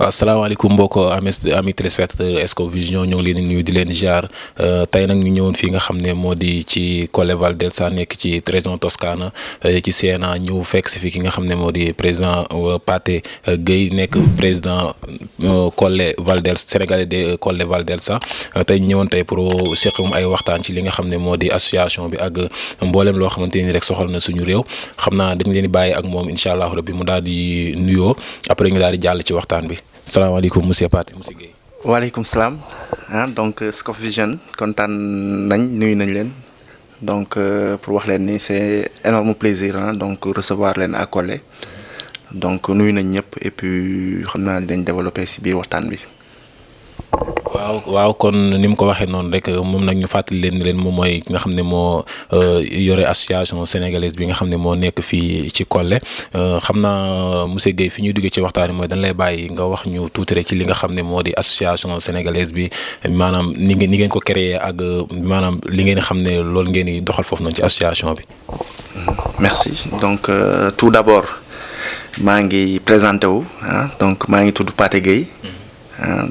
waaw asalaamaaleykum mbokk ami téléspectateur Scope Vision ñoo ngi leen di nuyu di leen ziar tey nag ñu ñëwoon fii nga xam ne moo di ci Colle Valdelsa nekk ci région Toscana ci Siena ñëw fekk si fi ki nga xam ne moo di président Pathé Gueye nekk président Colle Valdelsa sénégalais de Colle Valdelsa tey ñëwoon tey pour sequm ay waxtaan ci li nga xam ne moo di association bi ak mboolem loo xamante ni rek soxal na suñu réew xam naa dañ leen di bàyyi ak moom incha allah rabbi mu daal di nuyoo après ñu daal di jàll ci waxtaan bi. salaamaaleykum monsieur Pathé monsieur Gueye. waaleykum salaam donc Scope Vision kontaan nañ nuyu nañ leen donc pour wax leen ni c'est énorme plaisir donc recevoir leen à Colle donc nuyu nañ ñëpp et puis xam naa dañ développer ci biir waxtaan bi. waaw kon ni mu ko waxee noonu rek moom nag ñu fàttali leen ni leen moom mooy ki nga xam ne moo yore association sénégalaise bi nga xam ne moo nekk fii ci Colle xam naa monsieur Gueye fi ñuy duggee ci waxtaan bi mooy dañ lay bàyyi nga wax ñu tuuti rek ci li nga xam ne moo di association sénégalaise bi maanaam ni ngeen ko créé ak maanaam li ngeen xam ne loolu ngeen di doxal foofu noonu ci association bi. Merci donc tout d'abord maa ngi présenté wu donc maa ngi tudd Pathé Gueye.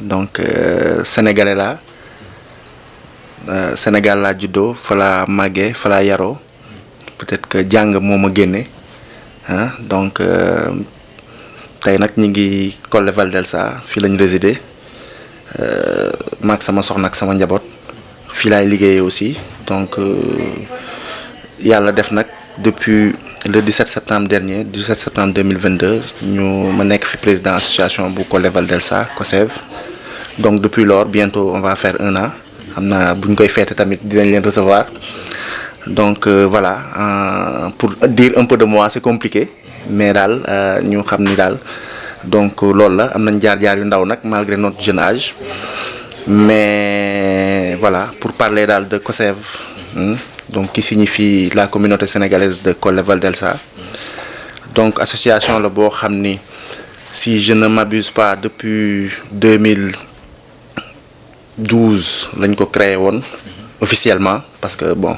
Donc sénégalais la Sénégal laa juddoo fa laa màggee fa laa yaroo peut-être que jàng moo ma génne donc tey nag ñu ngi Colle Valdelsa fii lañ résider maag sama soxna ak sama njaboot fii laay liggéeyee aussi donc yàlla def nag depuis le 17 septembre dernier 17 septembre 2022 ñu ma nekk fi président association bu Colle Valdelsa COSEV donc depuis lors bientôt on va faire 1 an xam naa bu ñu koy feete tamit dinañ leen recevoir donc voilà pour dire un peu de moi c'est compliqué mais daal ñu xam ni daal donc loolu la am nañ jaar-jaar yu ndaw nag malgré notre jeune âge mais voilà pour parler daal de COSEV donc qui signifie la communauté sénégalaise de Colle Valdelsa donc association la boo xam ni si je ne m'abuse pas depuis 2012 lañ ko créé woon officiellement parce que bon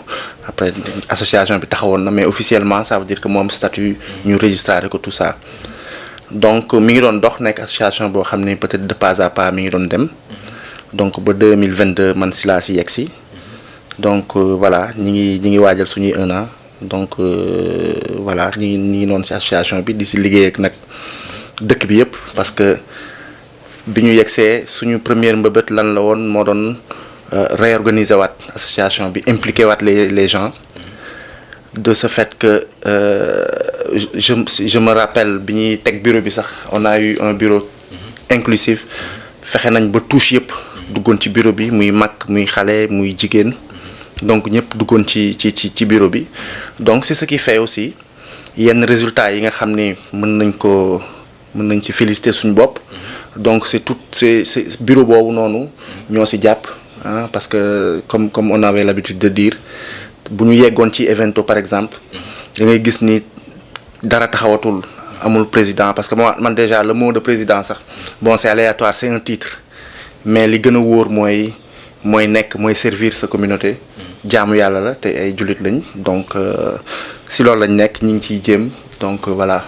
après association bi taxawoon na mais officiellement ça veut dire que moom statut ñu registré ko tout ça donc mi ngi doon dox nekk association boo xam ni peut-être de pas à pas mi ngi doon dem donc ba 2022 man si laa si yegg si donc voilà ñi ngi waajal suñuy 1 an donc voilà ñi ngi noonu ci association bi di ci liggéey ak nag dëkk bi yëpp parce que bi ñu yegsee suñu première mbëbët lan la woon moo doon réorganiser waat association bi impliquer waat les gens de ce fait que je me rappelle bi ñuy teg bureau bi sax on a eu un bureau inclusif fexe nañ ba touche yëpp duggoon ci bureau bi muy mag muy xale muy jigéen donc ñëpp duggoon ci bureau bi donc c'est ce qui fait aussi yenn résultats yi nga xam ni mën nañ ci féliciter suñu bopp donc c'est bureau boobu noonu ñoo ci jàpp parce que comme on avait l'habitude de dire bu ñu yeggoon ci evento par exemple da ngay gis ni dara taxawatul amul président parce que man déjà le mot de président sax bon c'est aléatoire c'est un titre mais li gën a wóor mooy servir sa communauté jaamu yàlla la te ay jullit lañ donc si loolu lañ nekk ñi ngi ciy jéem donc voilà.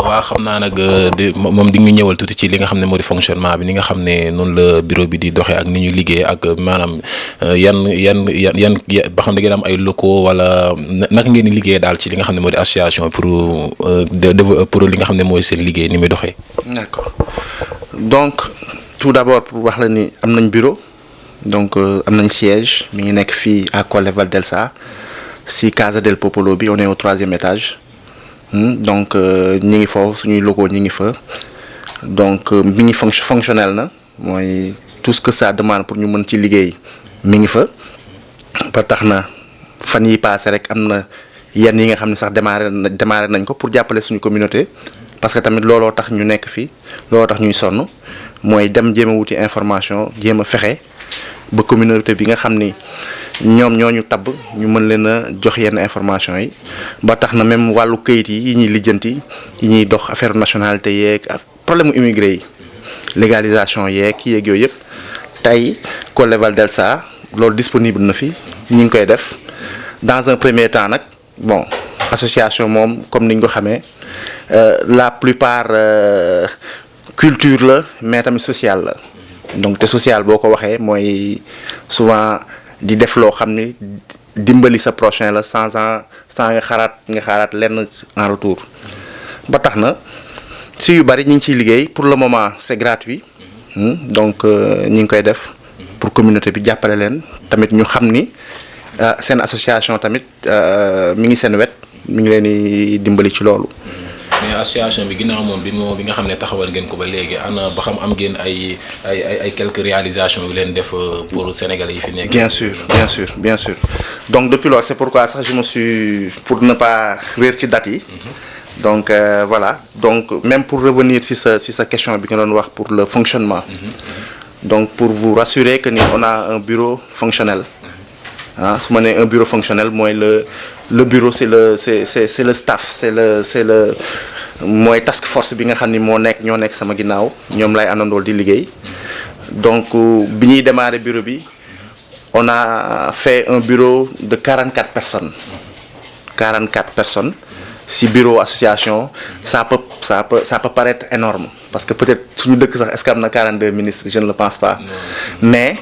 waa xam naa nag moom di ñu ñëwal tuuti ci li nga xam ne moo di fonctionnement bi ni nga xam ne noonu la bureau bi di doxee ak ni ñu liggéey ak maanaam yan ba xam ne ngeen am ay locaux wala naka ngeen di liggéey daal ci li nga xam ne moo di association pour li nga xam ne mooy seen liggéey ni muy doxee. D'accord donc tout d'abord pour wax la ni am nañ bureau donc am nañ siège mi ngi nekk fii à Colle Valdelsa si Casa del Popolo bi on est au 3e étage. Donc ñi ngi foofu suñuy locaux ñi ngi fa donc mi ngi fonctionnel na mooy tout ce que ça demande pour ñu mën ci liggéey mi ngi fa ba tax na fan yi passé rek am na yenn yi nga xam ne sax démarré nañ ko pour jàppale suñu communauté parce que tamit looloo tax ñu nekk fii looloo tax ñuy sonn mooy dem jéem a wuti information jéem a fexe ba communauté bi nga xam ni ñoom ñoo ñu tabb ñu mën leen a jox yenn information yi ba tax na même wàllu këyit yi ñuy lijjanti yi ñuy dox affaire nationalité yeeg problème mu immigré yi légalisation yeeg yooyu yëpp tey Colle Valdelsa loolu disponible na fi ñu ngi koy def dans un premier temps nag bon association moom comme ni ñu ko xamee la plupart culture la mais tamit social la donc te social boo ko waxee mooy souvent di def loo xam ni dimbali sa prochain la sans nga xaaraat lenn en retour ba tax na si yu bari ñu ngi ciy liggéey pour le moment c'est gratuit donc ñu ngi koy def pour communauté bi jàppale leen tamit ñu xam ni seen association tamit mi ngi seen wet mi ngi leen di dimbali ci loolu. mais association bi ginnaaw moom bi nga xam ne taxawal ngeen ko ba léegi ana ba xam am ngeen ay quelques réalisations yu leen def pour Sénégalais yi fi nekk. bien sûr donc depuis lors c'est pourquoi sax je me suis pour ne pas réer ci date yi. donc voilà donc même pour revenir si sa question bi nga doon wax pour le fonctionnement. donc pour vous rassurer que ni on a un bureau fonctionnel. su ma nee un bureau fonctionnel mooy le bureau c'est le staff c'est le mooy task force bi nga xam ni ñoo nekk sama ginnaaw ñoom lay àndandool di liggéey donc bi ñuy démarrer bureau bi on a fait un bureau de 44 personnes si bureau association ça peut paraître énorme parce que peut-être suñu dëkk sax est-ce que am na 42 ministres je ne le pense pas mais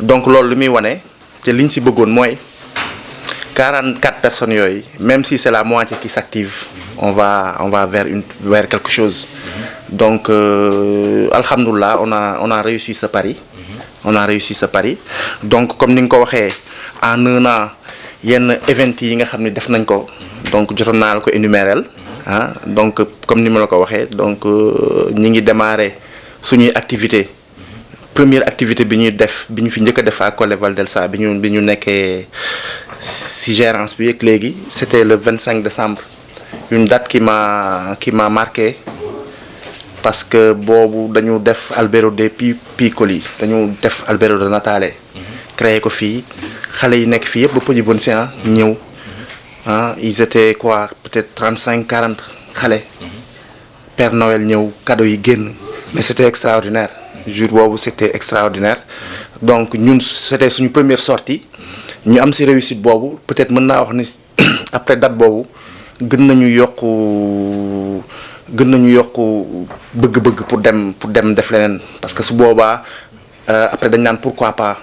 donc loolu lu muy wane te liñ si bëggoon mooy 44 personnes yooyu même si c'est la moitié qui s'active on va vers quelque chose donc alhamdoulilah on a réussi ce pari donc comme ni nga ko waxee en un an yenn event yi nga xam ne def nañ ko donc jotoon naa la ko énumérer donc comme ni ma la ko waxee donc ñi ngi démarrer suñuy activité première activité bi ñu fi njëkk a def à Collé Val d'Elsa bi ñu nekkee ci gérance bi ak léegi c'était le 25 décembre une date qui m'a marqué parce que boobu dañu def Albero dei Piccoli dañu def Albero de Natale créé ko fii xale yi nekk fii yëpp ba Petit Bonsia ñëw ils étaient quoi peut-être 35-40 xale Père Noël ñëw cadeau yi génn mais c'était extraordinaire jour boobu c'était extraordinaire donc ñun c'était suñu première sortie ñu am ci réussite boobu peut-être mën naa wax ni après date boobu gën nañu yokk bëgg-bëgg pour dem def leneen parce que su boobaa après dañ naan pourquoi pas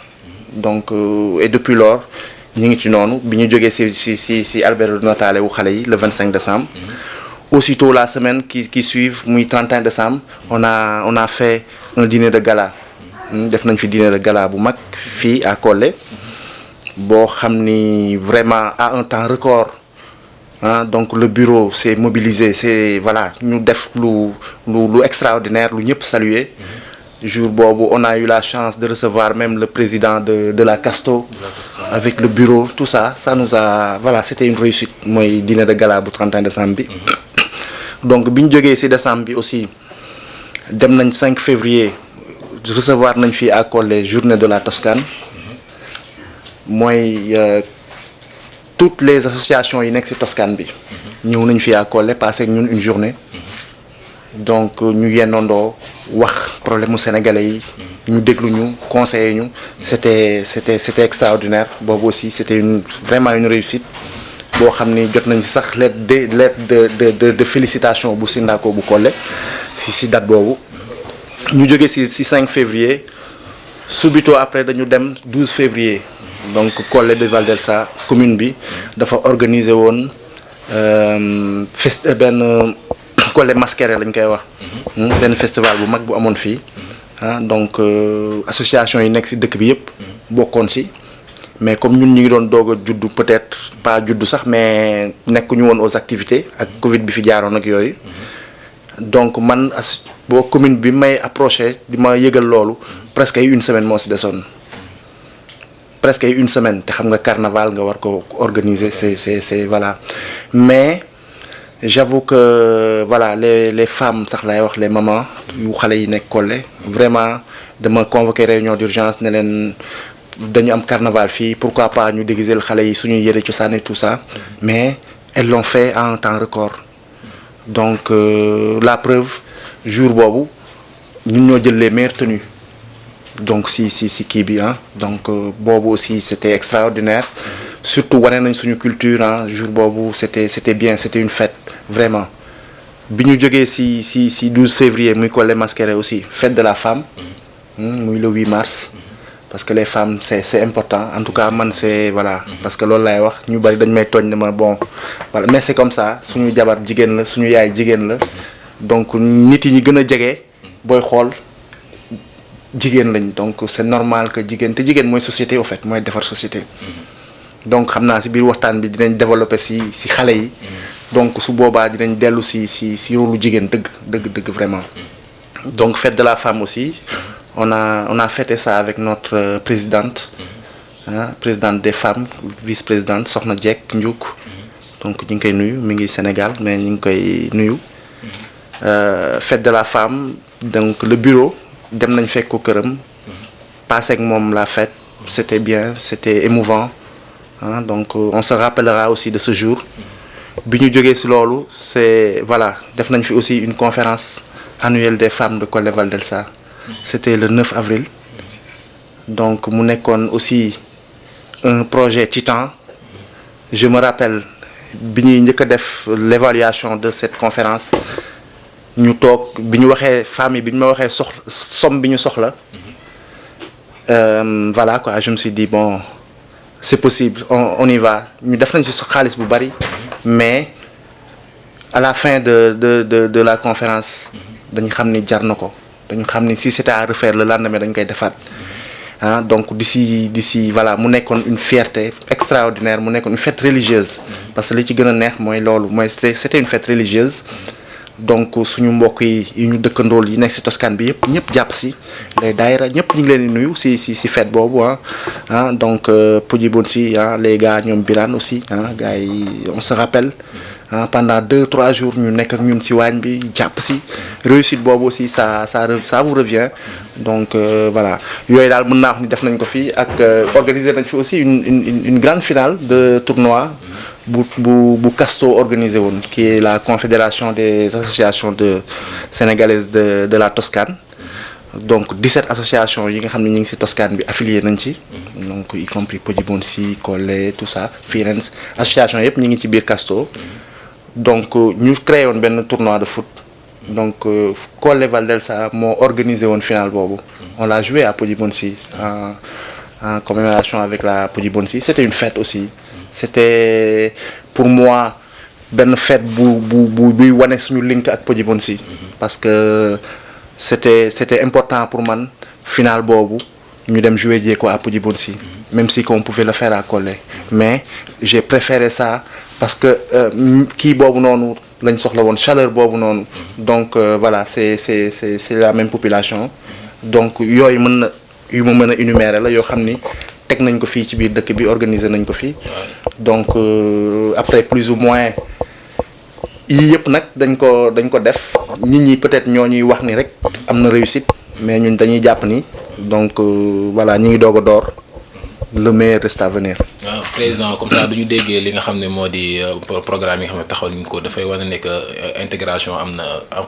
donc et depuis lors ñu ngi ci noonu bi ñu jógee ci Albero de Natale wu xale yi le 25 décembre aussitôt la semaine qui suivent muy 31 décembre on a fait un dîner de gala def nañ fi dîner de gala bu mag fii à Collé boo xam ni vraiment à un temps record donc le bureau s'est mobilisé c'est voilà ñu def lu extraordinaire lu ñëpp saluer jour boobu on a eu la chance de recevoir même le président de la Casto avec le bureau tout ça nous a voilà c'était une réussite mooy dîner de gala bu 31 décembre bi donc bi ñu jógee ci décembre bi aussi dem nañ 5 février recevoir nañ fii à Collé journée de la Toscane mooy toutes les associations yi nekk ci Toscane bi ñëw nañ fii à Collé passé ak ñun une journée donc ñu yendandoo wax problème mu sénégalais yi ñu déglu ñu conseiller ñu c'était extraordinaire boobu aussi c'était vraiment une réussite boo xam ni jot nañ ci sax lettre de félicitation bu Sindako bu Collé ci date boobu ñu jógee ci 5 février subito après dañu dem 12 février donc Collé de Val d'Elsa commune bi dafa organiser woon benn Collé Masqueré lañ koy wax benn festival bu mag bu amoon fii donc association yi nekk ci dëkk bi yëpp bokkoon ci mais comme ñun ñu ngi doon doog a juddu peut-être pas juddu sax mais nekkuñu woon aux activités ak Covid bi fi jaaroon ak yooyu donc man boo commune bi may approché di ma yëgal loolu presque ay une semaine moo ci desoon presque ay une semaine te xam nga carnaval nga war ko organiser c'est voilà mais j'avoue que voilà les femmes sax laay wax les mamans yu xale yi nekk Collé vraiment dama convoqué réunion d'urgence ne leen dañu am carnaval fii pourquoi pas ñu déguiser xale yi suñuy yëre cosaan et tout ça mais elles l'ont fait en temps record donc la preuve jour boobu ñun ñoo jël les meilleures tenues donc si kii bi donc boobu aussi c'était extraordinaire surtout wane nañ suñu culture jour boobu c'était bien c'était une fête vraiment bi ñu jógee si 12 février muy Collé Masqueré aussi fête de la femme muy le 8 mars parce que les femmes c'est important en tout cas man c'est voilà parce que loolu laay wax ñu bari dañ may tooñ ne ma bon voilà mais c'est comme ça suñu jabar jigéen la suñu yaay jigéen la donc nit yi ñi gën a jege booy xool jigéen lañ donc c'est normal que jigéen te jigéen mooy société au fait mooy defar société donc xam naa si biir waxtaan bi dinañ développer si xale yi donc su boobaa dinañ dellu si rôle jigéen dëgg vraiment donc fête de la femme aussi on a fêté ça avec notre présidente présidente des femmes vice-présidente Soxna Diek Ndiouk donc ñu ngi koy nuyu mi ngi Sénégal mais ñu ngi koy nuyu fête de la femme donc le bureau dem nañ fekk ko këram passé ak moom la fête c'était bien c'était émouvant donc on se rappellera aussi de ce jour bi ñu jógee ci loolu c'est voilà def nañ fi aussi une conférence annuelle des femmes de Collé Val d'Elsa c'était le 9 avril donc mu nekkoon aussi un projet titan je me rappelle bi ñuy njëkk a def l'évaluation de cette conférence ñu toog bi ñu waxee femmes yi bi ñu ma waxee somme bi ñu soxla voilà quoi je me suis dit bon c'est possible on y va ñu def nañ ci xaalis bu bari mais à la fin de la conférence dañu xam ni jar na ko dañu xam ni si c'était à refaire le lendemain dañ koy defaat donc d'ici voilà mu nekkoon une fierté extraordinaire mu nekkoon une fête religieuse parce que li ci gën a neex mooy loolu mooy c'était une fête religieuse donc suñu mbokk yi ñu dëkkandool yi nekk ci Toscane bi yëpp ñëpp jàpp ci les daayira ñëpp ñu ngi leen di nuyu ci fête boobu donc Poudji les gars ñoom Birane aussi gars yi on se rappelle pendant 2-3 jours ñu nekk ak ñun ci waañ bi jàpp ci réussite boobu aussi ça vous revient donc voilà yooyu daal mën naa wax ni def nañ ko fi ak organiser nañ fi aussi une grande finale de tournoi bu Casto organisé woon qui est la confédération des associations sénégalaises de la Toscane donc 17 associations yi nga xam ne ñu ngi ci Toscane bi affilié nañ ci donc y compris Poggibonsi Collé tout ça Firenze association yëpp ñu ngi ci biir Casto donc ñu créé woon benn tournoi de foot donc Collé Val d'Elsa moo organisé woon finale boobu on l'a joué à Poggibonsi en commémoration avec la Poggibonsi c'était une fête aussi c'était pour moi benn fête buy wane suñu link ak Poggibonsi parce que c'était important pour man finale boobu ñu dem jouer jee ko à Poggibonsi même si qu'on pouvait le faire à Collé mais j'ai préféré ça parce que kii boobu noonu lañ soxla woon chaleur boobu noonu donc voilà c'est la même population donc yooyu yu ma mën a énumérer la yoo xam ni teg nañ ko fii ci biir dëkk bi organiser nañ ko fii donc après plus ou moins yii yëpp nag dañ ko def nit ñi peut-être ñoo ñuy wax ni rek am na réussite mais ñun dañuy jàpp ni donc voilà ñu ngi doog a door le meilleur reste à venir. waaw président comme ça du ñu déggee li nga xam ne moo di programme yi nga xam ne taxaw nañ ko dafay wane ne que intégration am na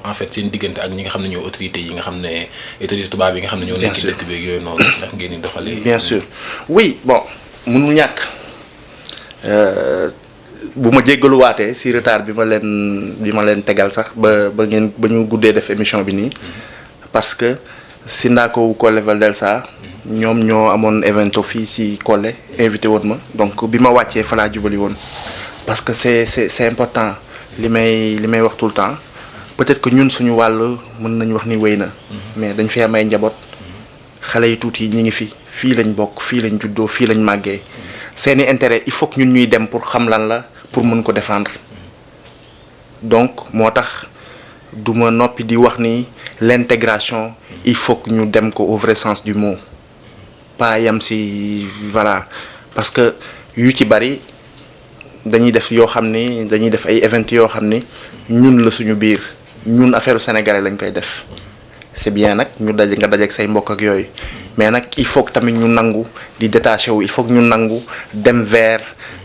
en fait seen diggante ak ñi nga xam ne ñoo autorités yi nga xam ne autorités tubaab yi nga xam ne ñoo nekk ci dëkk bi yooyu noonu ndax ngeen di doxalee. bien sûr oui bon mënul ñàkk bu ma jéggaluwaatee si retard bi ma leen tegal sax ba ñu guddee def émission bi nii parce que Sindaco Collé Val d'Elsa ñoom ñoo amoon evento fii ci Collé invité woon ma donc bi ma wàccee fa laa jubali woon parce que c'est important li may wax tout le temps peut-être que ñun suñu wàll mën nañu wax ni wéy na mais dañ fi am ay njaboot xale yi tuuti yi ñi ngi fii lañ bokk fii lañ juddoo fii lañ màggee seeni intérêt il faut que ñun ñuy dem pour xam lan la pour mën ko défendre donc moo tax du ma noppi di wax ni l'intégration il faut que ñu dem ko au vrai sens du mot pas yam ci voilà parce que yu ci bari dañuy def yoo xam ni dañuy def ay events yoo xam ni ñun la suñu biir ñun affaire sénégalais lañ koy def c'est bien nag ñu nga dajeek say mbokk ak yooyu mais nag il faut que tamit ñu nangu di détaché wu il faut que ñu nangu dem vers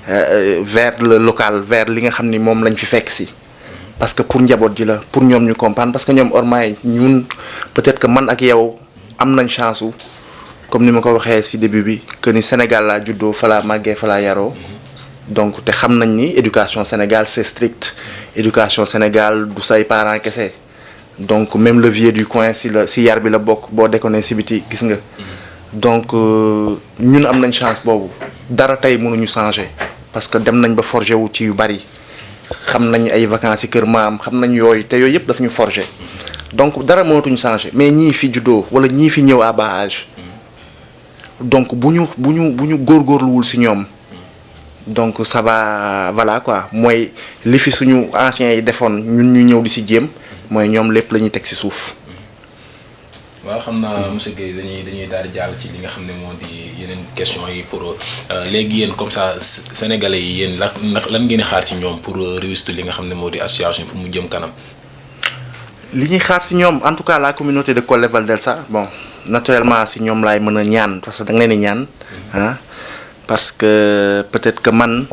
le local vers li nga xam ni moom lañ fi fekk si parce que pour njaboot ji la pour ñoom ñu comprendre parce que ñoom ormay ñun peut-être que man ak yow am nañ chance wu comme ni ma ko waxee ci début bi que ni Sénégal laa juddoo fa laa màggee fa laa yaroo donc te xam nañ ni éducation Sénégal c'est strict éducation Sénégal du say parents kese donc même le vieux du coin si yar bi la bokk boo déconné si biti gis nga donc ñun am nañ chance boobu dara tey mënuñu changer parce que dem nañ ba forger wu ci yu bari xam nañ ay vacances ci kër maam xam nañ yooyu te yooyu yëpp daf ñu forger donc dara mënatuñu changer mais ñii fi juddoo wala ñii fi ñëw à bas âge donc bu ñu góorgóorluwul ci ñoom donc ça va voilà quoi mooy li fi suñu anciens yi defoon ñun ñu ñëw di ci jéem mooy ñoom lépp la ñuy teg ci suuf. waaw xam naa monsieur Guèye dañuy daal di jàll ci li nga xam ne moo di yeneen question yi pour léegi yéen comme ça sénégalais yi yéen lan ngeen di xaar ci ñoom pour réussir li nga xam ne moo di association pour mu jëm kanam. li ñuy xaar ci ñoom en tout cas la communauté de Collet Val d'Elsa bon naturellement ci ñoom laay mën a ñaan parce que da nga leen di ñaan ah parce que peut-être que man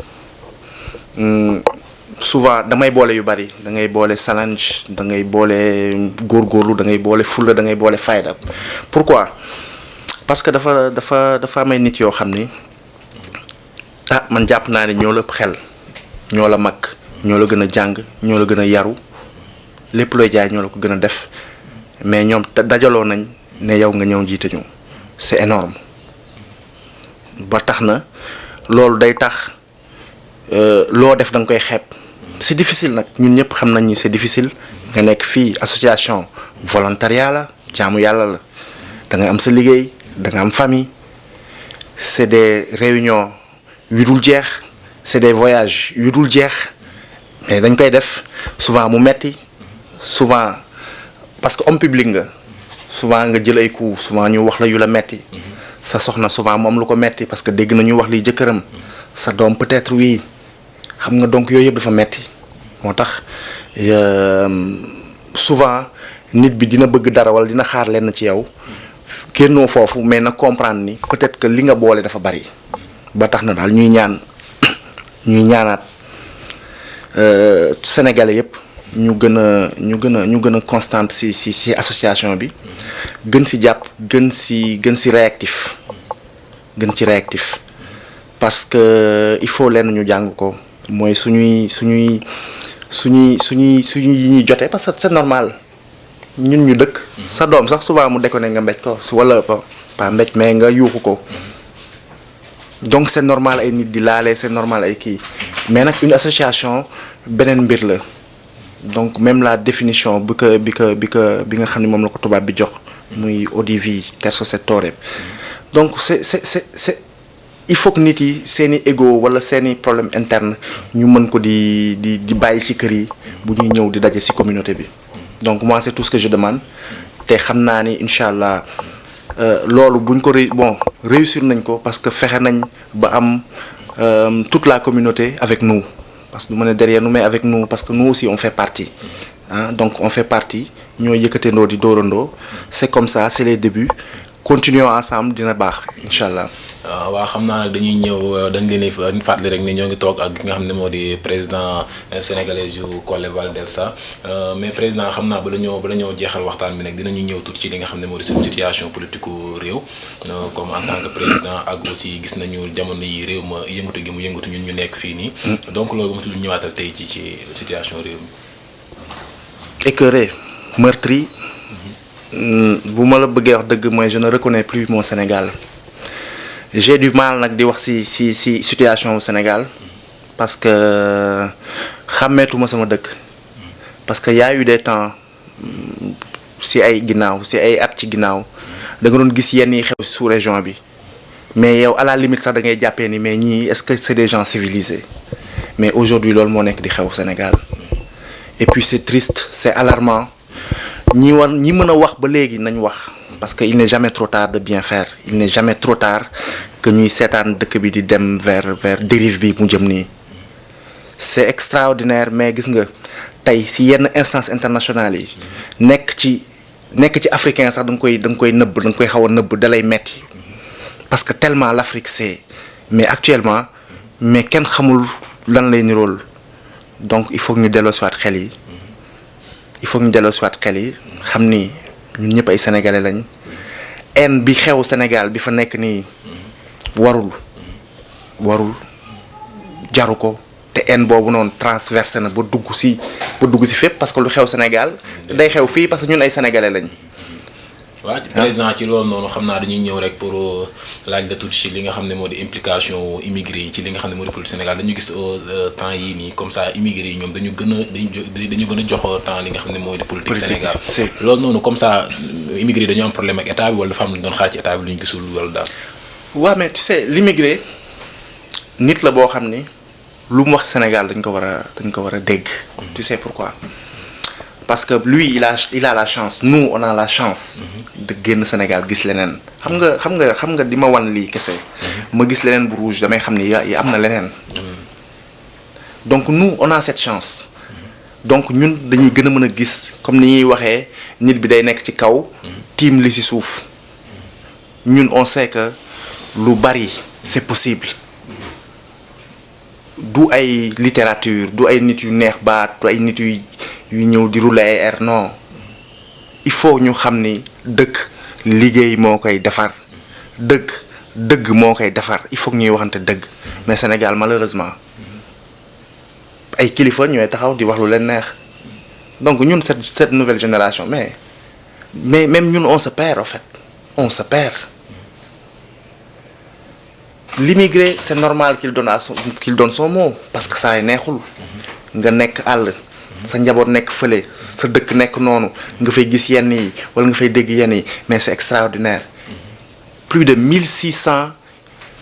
souvent damay boole yu bari da ngay boole challenge da ngay boole góorgóorlu da ngay boole fulla da ngay boole fayda pourquoi parce que dafa amay nit yoo xam ni ah man jàpp naa ne ñoo la ëpp xel ñoo la mag ñoo la gën a jàng ñoo la gën a yaru lépp looy jaay ñoo la ko gën a def mais ñoom dajaloo nañ ne yow nga ñëw jiite ñu c'est énorme ba tax na loolu day tax loo def da nga koy xeeb c'est difficile nag ñun ñëpp xam nañ ni c'est difficile nga nekk fii association volontariat la jaamu yàlla la da ngay am sa liggéey da nga am famille c'est des réunions yu dul jeex c'est des voyages yu dul jeex mais dañ koy def souvent mu metti souvent parce que homme public nga souvent nga jël ay coups souvent ñu wax la yu la metti sa soxna souvent moom lu ko metti parce que dégg na ñu wax li jëkkëram sa doom peut-être oui xam nga donc yooyu yëpp dafa metti moo tax souvent nit bi dina bëgg dara wala dina xaar lenn ci yow génnoo foofu mais na comprendre ni peut-être que li nga boole dafa bari ba tax na daal ñuy ñaanaat sénégalais yëpp ñu gën a constante ci association bi gën ci jàpp gën ci réactif parce que il faut lenn ñu jàng ko mooy suñuy ñuy jotee parce que c'est normal ñun ñu dëkk sa doom sax souvent mu déconné nga mbéj ko wala pas mbéj mais nga yuuxu ko donc c'est normal ay nit di laale c'est normal ay kii mais nag une association beneen mbir la donc même la définition bi nga xam ne moom la ko tubaab bi jox muy ODV terzo settore donc c'est il faut que nit yi seeni ego wala seeni problème interne ñu mën ko di bàyyi ci kër yi bu ñuy ñëw di daje ci communauté bi donc moi c'est tout ce que je demande te xam naa ni incha allah loolu buñ ko réussir nañ ko parce que fexe nañ ba am toute la communauté avec nous parce que du ma ne derrière nous mais avec nous parce que nous aussi on fait partie donc on fait partie ñoo yëkkatendoo di dóorandoo c'est comme ça c'est les débuts continuons ensemble dina baax incha allah. waaw xam naa nag dañuy ñëw dañ leen di fàttali rek ni ñoo ngi toog ak ki nga xam ne moo di président sénégalais yu Collet Val d'Elsa mais président xam naa ba la ñoo jeexal waxtaan bi nag dinañu ñëw tuuti ci li nga xam ne moo di suñu situation politique réew comme en tant que président ak aussi gis nañu jamono yi réew ma yëngatu gi mu yëngatu ñun ñu nekk fii nii. donc loolu ma tudd ñëwaatal tey ci situation réew mi. écœuré meurtri. bu ma la bëggee wax dëgg mooy je ne reconnais plus mon Sénégal. j'ai du mal nag di wax ci situation au Sénégal parce que xàmmeetuma sama dëkk parce que y a eu des temps ci ay at ci ginnaaw da nga doon gis yenn yi xew sous région bi mais yow à la limite sax da ngay jàppee ni mais ñii est-ce que c'est des gens civilisés mais aujourd'hui loolu moo nekk di xew Sénégal et puis c'est triste c'est alarmant ñi mën a wax ba léegi nañ wax parce que il n'est jamais trop tard de bien faire il n'est jamais trop tard que ñuy seetaan dëkk bi di dem vers dérive bi mu jëm nii c'est extraordinaire mais gis nga tey si yenn instances internationales yi nekk ci africain sax da nga koy nëbb da nga koy xaw a nëbb dalay metti parce que tellement l'Afrique c'est mais actuellement mais kenn xamul lan lay nirool donc il faut que ñu delloosiwaat xel yi xam ni ñun ñëpp ay sénégalais lañ haine bi xew Sénégal bi fa nekk nii warul jaru ko te haine boobu noonu transversé na ba dugg si fépp parce que lu xew Sénégal day xew fii parce que ñun ay sénégalais lañ. waaw président ci loolu noonu xam naa dañuy ñëw rek pour laaj la tuuti ci li nga xam ne moo di implication immigré yi ci li nga xam ne moo di politique Sénégal dañu gis temps yii nii comme ça immigré yi ñoom dañu gën a jox temps li nga xam ne moo di politique Sénégal. loolu noonu comme ça immigré dañu am problème ak état bi wala dafa am lu ñu doon xaar ci état bi lu ñu gisul wala daal. waaw mais tu sais l'immigré nit la boo xam ni lu mu wax Sénégal dañ ko war a dégg. tu sais pourquoi. parce que lui il a la chance nous on a la chance de génn Sénégal gis leneen xam nga di ma wan lii kese ma gis leneen bu rouge damay xam ni am na leneen donc nous on a cette chance donc ñun dañuy gën a mën a gis comme ni ñuy waxee nit bi day nekk ci kaw tiim li ci suuf ñun on sait que lu bari c'est possible du ay littérature du ay nit yu neex baat du ay nit yu ñëw di rouler ay air non il faut ñu xam ni dëkk liggéey moo koy defar dëgg moo koy defar il faut que ñuy waxante dëgg mais Sénégal malheureusement ay kilifa ñooy taxaw di wax lu leen neex donc ñun cette nouvelle génération mais même ñun on se perd en fait on se perd l'immigré c'est normal qu'il donne son mot parce que saa yi neexul nga nekk àll sa njaboot nekk fële sa dëkk nekk noonu nga fay gis yenn yi wala nga fay dégg yenn yi mais c'est extraordinaire plus de 1600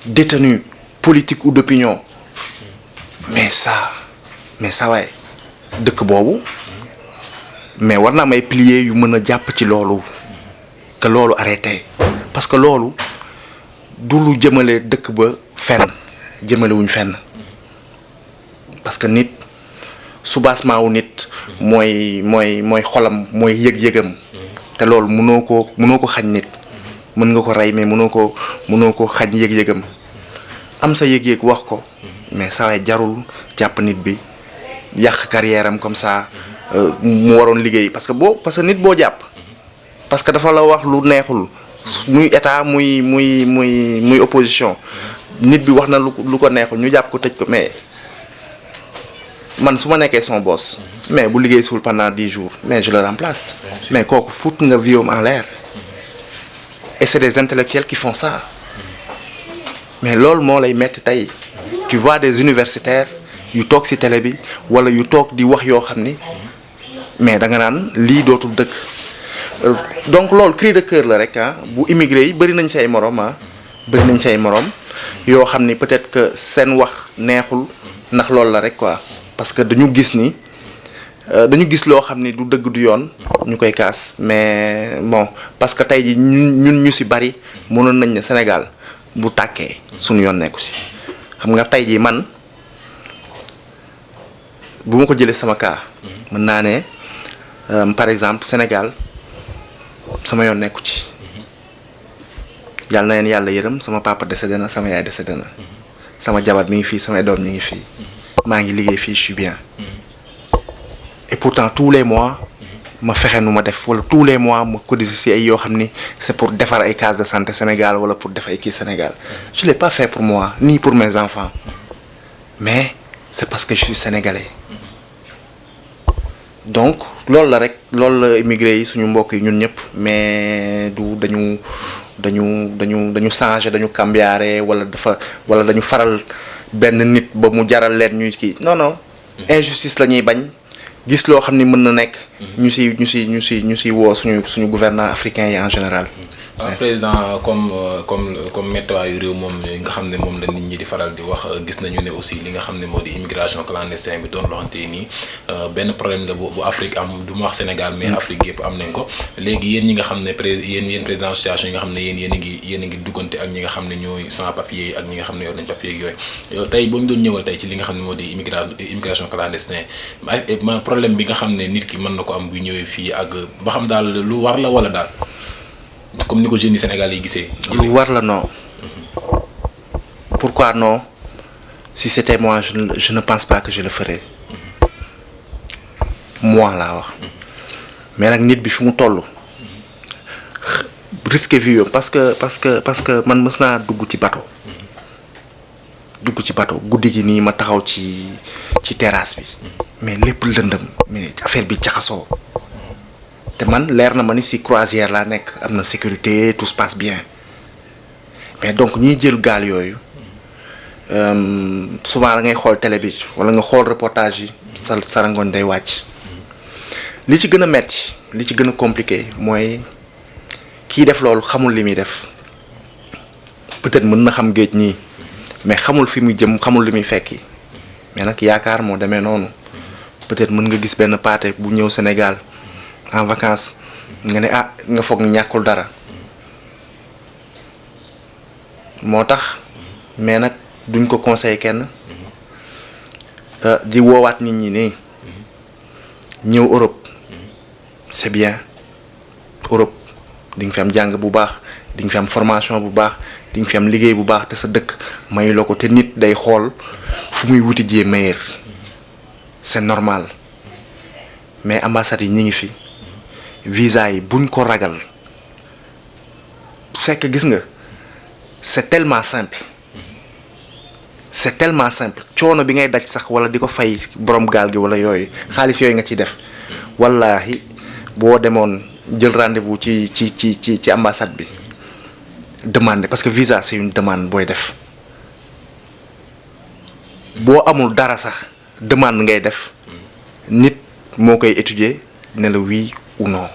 détenus politiques ou d'opinion mais ça waaye dëkk boobu mais war na am ay piliers yu mën a jàpp ci loolu que loolu arrêté parce que loolu du lu jëmale dëkk ba fenn jëmalewuñ fenn parce que nit soubassement wu nit mooy xolam mooy yëg-yëgam te loolu mënoo ko xañ nit mën nga ko rey mais mënoo ko xañ yëg-yëgam am sa yëg-yëg wax ko mais saa waay jarul jàpp nit bi yàq carrière am comme ça mu waroon liggéey parce que nit boo jàpp parce que dafa la wax lu neexul muy état muy opposition nit bi wax na lu ko neexul ñu jàpp ko tëj ko mais man su ma nekkee son boss mais bu liggéey suul pendant 10 jours mais je le remplace mais kooku fut nga viom en l'air et c'est des intellectuels qui font ça mais loolu moo lay metti tey tu vois des universitaires yu toog ci télé bi wala yu toog di wax yoo xam ni mais da nga naan lii dootul dëkk donc loolu cri de cœur la rek bu immigré yi bëri nañ say morom yoo xam ni peut-être que seen wax neexul ndax loolu la rek quoi parce que dañu gis loo xam ni du dëgg du yoon ñu koy kaas mais bon parce que tey ji ñun ñu ci bari mënoon nañ ne Sénégal bu tàkkee suñu yoon nekku ci xam nga tey ji man bu ma ko jëlee sama cas mën naa ne par exemple Sénégal sama yoon nekku ci yàlla na leen yàlla yërëm sama papa décédé na sama yaay décédé na sama jabar mi ngi fii samay doom mi ngi fii maa ngi liggéey fii je suis bien et pourtant tous les mois ma fexe nu ma def wala tous les mois ma cotiser ci ay yoo xam ni c'est pour defar ay cases de santé Sénégal wala pour def ay kii Sénégal je l'ai pas fait pour moi ni pour mes enfants mais c'est parce que je suis sénégalais donc loolu la rek loolu la immigré yi suñu mbokk yi ñun ñëpp mais du dañu changer dañu cambiare wala dañu faral benn nit ba mu jaral leen ñuy kii non injustice la ñuy bañ gis loo xam ni mën na nekk ñu si woo suñu gouvernement africain yi en général. waaw président comme météo réew moom nga xam ne moom la nit ñi di faral di wax gis nañu ne aussi li nga xam ne moo di immigration clandestine bi doon loxante nii benn problème la bu Afrique am du ma wax Sénégal mais Afrique yëpp am nañ ko léegi yéen ñi nga xam ne yéen président association yi nga xam ne yéen a ngi duggante ak ñi nga xam ne ñooy sans papier ak ñi nga xam ne yor nañ papier ak yooyu tey boo ñu doon ñëwal tey ci li nga xam ne moo di immigration clandestine ma problème bi nga xam ne nit ki mën na ko am buy ñëwee fii ak ba xam daal lu war la wala daal comme ni ko jeunes yi Sénégal yi gisee. lu war la non. Pourquoi non? Si c'était moi je ne pense pas que je le ferais. Moi laa wax. mais nag nit bi fi mu toll. risque vie parce que man mës naa dugg ci bateau. dugg ci bateau guddi gi nii ma taxaw ci terrasse bi mais lépp lëndëm mais affaire bi jaxasoo te man leer na ma ni si croisière laa nekk am na sécurité tout se passe bien mais donc ñiy jël gaal yooyu souvent da ngay xool télé bi wala nga xool reportage yi sa rangoon day wàcc li ci gën a metti li ci gën a compliqué mooy kii def loolu xamul li muy def peut-être mën na xam géej nii mais xamul fi mu jëm xamul li muy fekki mais nag yaakaar moo demee noonu peut-être mën nga gis benn paate bu ñëw Sénégal en vacances nga ne ah nga foog ni ñàkkul dara moo tax mais nag duñ ko conseiller kenn di woowaat nit ñi nii ñëw Europe c'est bien Europe di nga fi am jàng bu baax di nga fi am formation bu baax di nga fi am liggéey bu baax te sa dëkk mayu la ko te nit day xool fu muy wuti jee meilleur c'est normal mais ambassades yi ñi ngi fi visa yi buñ ko ragal c'est que gis nga c'est tellement simple coono bi ngay daj sax wala di ko fay borom gaal gi wala yooyu xaalis yooyu nga ciy def wallahi boo demoon jël rendez-vous ci ambassade bi demander parce que visa c'est une demande booy def boo amul dara sax demande ngay def nit moo koy étudier ne la oui ou non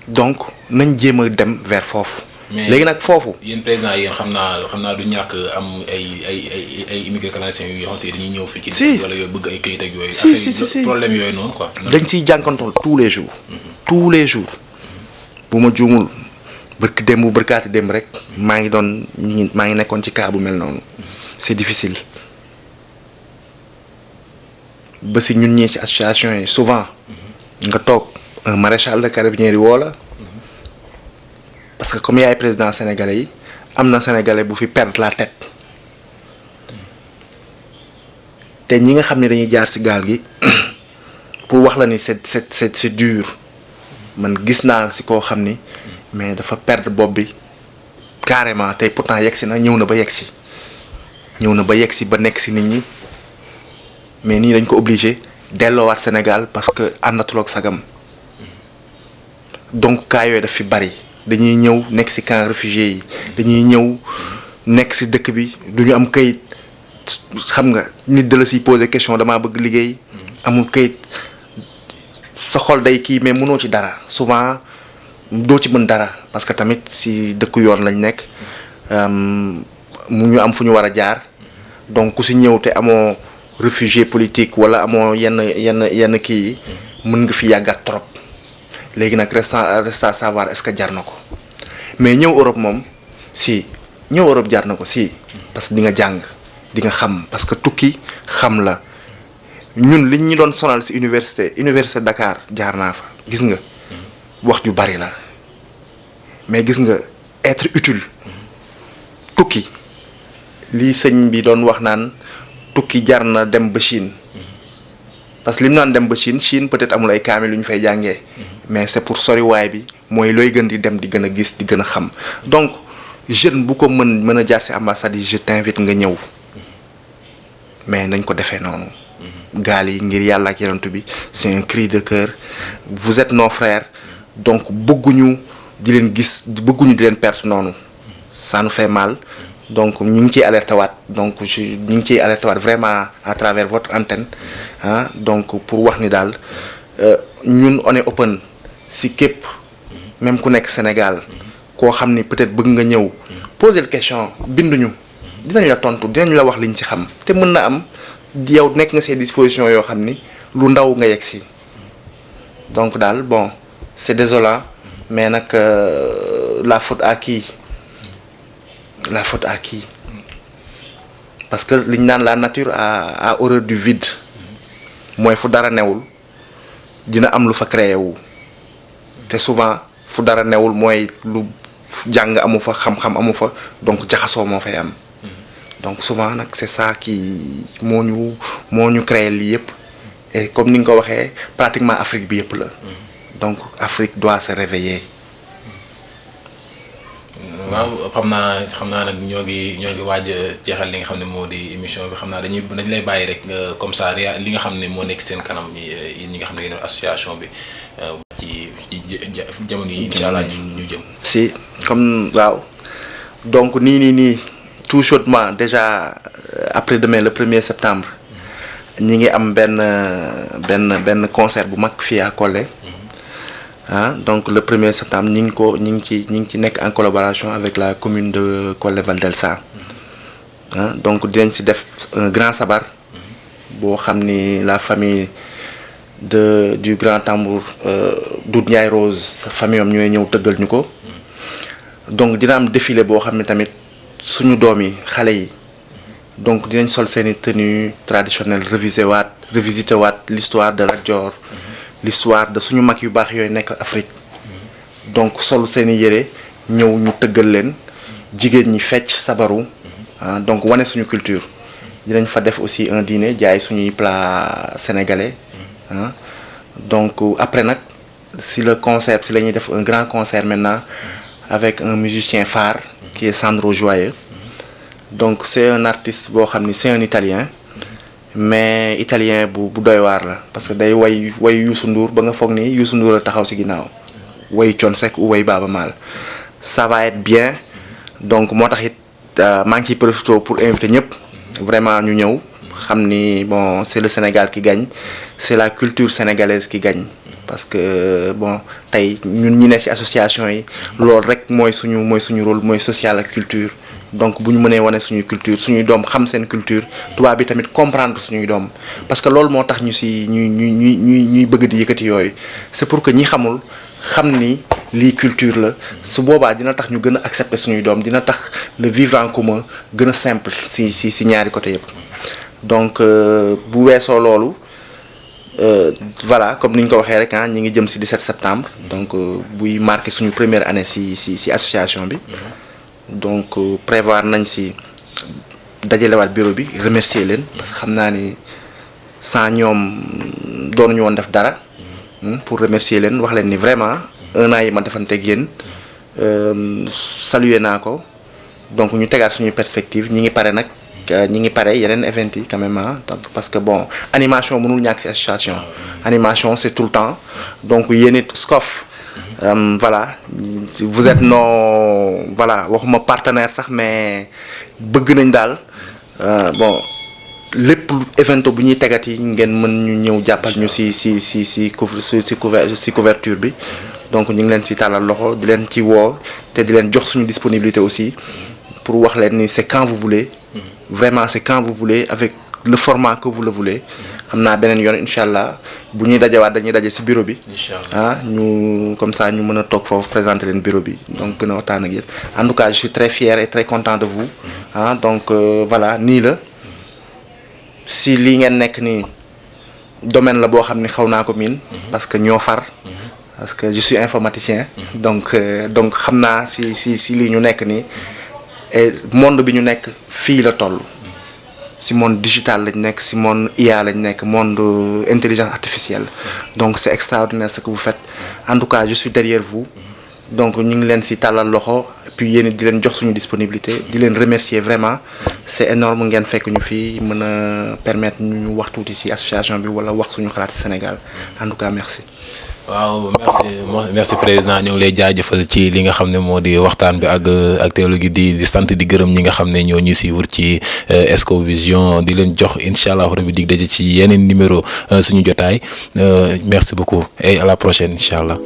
donc nañ jéem a dem vers foofu. léegi nag foofu. yéen président yéen xam naa du ñàkk am ay immigré clandestins yu yoo xam te dañuy ñëw fii. ci wala yooyu bëgg ay këyit ak yooyu. si problème yooyu noonu quoi. dañ siy jànkantool tous les jours. tous les jours bu ma juumul bërkaati démb rek maa ngi nekkoon ci cas bu mel noonu. c'est difficile ba si ñun ñii si association yi souvent nga toog un maréchal de carabinieri woo la parce que comme yaay président sénégalais yi am na sénégalais bu fi perdre la tête te ñi nga xam ne dañuy jaar ci gaal gi pour wax la ni c'est dur man gis naa ci koo xam ni mais dafa perdre bopp bi carrément tey pourtant yegsi na ñëw na ba yegsi ba nekk ci nit ñi mais nii dañ ko obligé delloowaat Sénégal parce que àndatul ak sagam donc cas yooyu daf fi bari dañuy ñëw nekk ci camp réfugiés yi dañuy ñëw nekk ci dëkk bi duñu am kayit xam nga nit da la ciy poser question damaa bëgg liggéey amul kayit sa xol day kii mais mënoo ci dara souvent doo ci mën dara parce que tamit ci dëkku yoon lañ nekk mu ñu am fu ñu war a jaar donc ku ci ñëw te amoo réfugié politique wala amoo yenn kii yi mën nga fi yàggat trop léegi nag reste à savoir est-ce que jar na ko mais ñëw Europe moom si ñëw Europe jar na ko si parce que di nga jàng di nga xam parce que tukki xam la ñun liñ ñu doon sonal ci université Dakar jaar naa fa gis nga wax ju bari la mais gis nga être utile tukki lii sëñ bi doon wax naan tukki jar na dem ba Chine parce que li mu naan dem ba Chine peut-être amul ay kaamil lu ñu fay jàngee mais c'est pour soriwaay bi mooy looy gën di dem di gën a gis di gën a xam donc jeune bu ko mën a jaar ci ambassade yi je t'invite nga ñëw mais nañ ko defee noonu gaal yi ngir yàlla ak yenentu bi c'est un cri de cœur vous êtes nos frères donc bëgguñu di leen perte noonu ça nous fait mal donc ñu ngi ciy alerté waat donc ñu ngi ciy alerté waat vraiment à travers votre antenne donc pour wax ni daal ñun on est open si képp même ku nekk Sénégal koo xam ni peut-être bëgg nga ñëw poser la question binduñu dinañ la tontu dinañ la wax liñ ci xam te mën na am yow nekk nga ces dispositions yoo xam ni lu ndaw nga yegg si donc daal bon c'est désolant mais nag la faute à qui parce que liñ naan la nature a horreur du vide mooy fu dara newul dina am lu fa créé wu te souvent fu dara newul mooy lu jàng amu fa xam-xam amu fa donc jaxasoo moo fay am donc souvent nag c'est ça qui moo ñu créé lii yëpp et comme ni nga ko waxee pratiquement Afrique bi yëpp la donc Afrique doit se réveiller. waaw xam naa nag ñoo ngi waaj a jeexal li nga xam ne moo di émission bi xam naa dañ lay bàyyi rek comme ça li nga xam ne moo nekk seen kanam ñi nga xam ne yéen association bi ci jamono yi incha allah ñu jëm. si comme waaw donc nii tout chaudement déjà après-demain le 1er septembre ñi ngi am benn concert bu mag fii à Collé. Donc le 1er septembre ñi ngi ci nekk en collaboration avec la commune de Collé-Val d'Elsa. Donc dinañ ci def un grand sabar boo xam ni la famille du grand tambour Doudou Ndiaye Rose sa famille am ñooy ñëw tëggal ñu ko. Donc dina am défilé boo xam ne tamit suñu doom yi xale yi donc dinañ sol seeni tenue traditionnelle revisiter waat l'histoire de Lat Dior, l'histoire de suñu mag yu baax yooyu nekk Afrique. Donc sol seeni yére ñëw ñu tëggal leen jigéen ñi fecc sabaru donc wane suñu culture. dinañ fa def aussi un dîner jaay suñuy plat sénégalais. Donc après nag si la ñuy def un grand concert maintenant avec un musicien phare qui est Sandro Joyeux. Donc c'est un artiste boo xam ni c'est un italien mais italien bu doy waar la parce que day way Youssou Ndour ba nga foog ni Youssou Ndour la taxaw ci ginnaaw way Thione Seck ou way Baaba Maal ça va être bien donc moo tax it maa ngi ciy profité pour inviter ñëpp vraiment ñu ñëw xam ni bon c'est le Sénégal qui gagne c'est la culture sénégalaise qui gagne parce que bon tey ñun ñi ne ci association yi loolu rek mooy suñu rôle mooy social ak culture. Donc bu ñu mënee wane suñuy culture suñuy doom xam seen culture tubaab bi tamit comprendre suñuy doom parce que loolu moo tax ñu ci ñuy bëgg di yëkkati yooyu c'est pour que ñi xamul xam ni lii culture la su boobaa dina tax ñu gën a accepter suñuy doom dina tax le vivre en commun gën a simple ci ñaari côté yëpp. Donc bu weesoo loolu voilà comme ni ñu ko waxee rek ñi ngi jëm ci 17 septembre donc buy marqué suñu première année ci association bi. Donc prévoir nañ ci dajalewaat bureau bi remercier leen parce que xam naa ni sans ñoom doonuñu woon def dara pour remercier leen wax leen ni vraiment un an yi ma defanteeg yéen saluer naa ko donc ñu tegaat suñuy perspective ñi ngi pare yeneen event yi quand même donc parce que bon animation mënul ñàkk ci association animation c'est tout le temps donc yéen it SCOF voilà vous êtes waxuma partenaire sax mais bëgg nañ daal bon lépp événement bu ñuy tegati ngeen mën ñu ñëw jàppal ñu ci couverture bi donc ñu ngi leen ci tàllal loxo di leen ci woo te di leen jox suñu disponibilité aussi pour wax leen ni c'est quand vous voulez vraiment c'est quand vous voulez avec le format que vous le voulez xam naa beneen yoon incha allah bu ñuy dajewaat dañuy daje ci bureau bi. ñu comme ça ñu mën a toog foofu présenter leen bureau bi donc gën a waxtaan ak yéen en tout cas je suis très fier et très content de vous donc voilà nii la si lii ngeen nekk nii domaine la boo xam ni xaw naa ko miin. parce que ñoo far. parce que je suis informaticien. donc xam naa si lii ñu nekk nii et monde bi ñu nekk fii la toll. si monde digital lañ nekk si monde IA lañ nekk monde intelligence artificielle donc c'est extraordinaire ce que vous faites en tout cas je suis derrière vous donc ñu ngi leen si tàllal loxo puis yéen di leen jox suñu disponibilité di leen remercier vraiment c'est énorme ngeen fekk ñu fii mën a permettre ñu wax tuuti si association bi wala wax suñu xalaat Sénégal en tout cas merci. waaw merci président ñoo ngi lay jaajëfal ci li nga xam ne moo di waxtaan bi ak teewlu gi di sant di gërëm ñi nga xam ne ñoo ñu suivre ci Esco Vision di leen jox incha allah rabi dig daje ci yeneen numéro suñu jotaay merci beaucoup et à la prochaine incha allah.